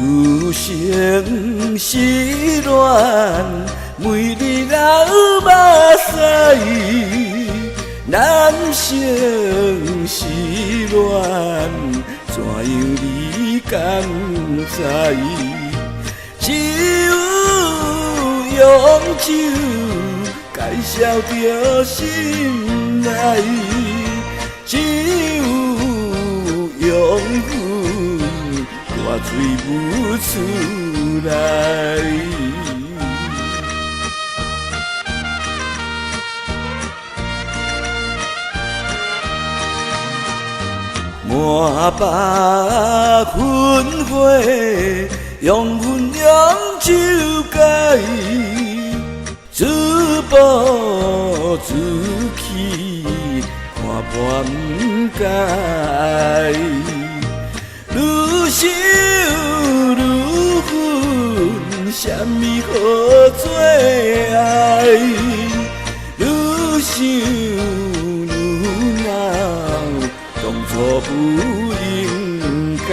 女生失恋，每日流目屎；男生失恋，怎样你敢知？只有用手介绍着心爱，只有用阮大嘴舞出来。满把烟火，用阮两手解，自暴自弃，看破不改。愈想愈恨，什么好做爱？愈想愈恼，当初不应该。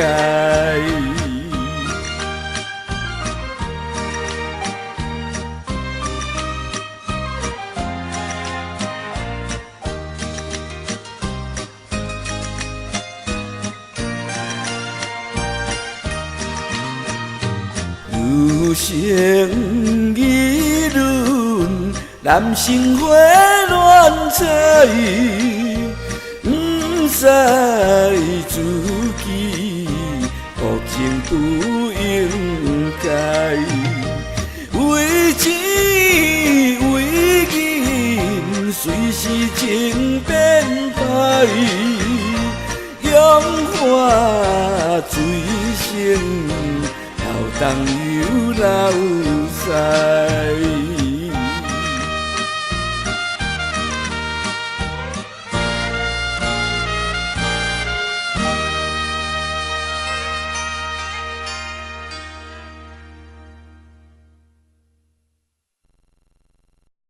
女生议论，男生花乱彩，不知自己恶情不应该。为钱为银，随时情变歹，养花水仙。当有流屎。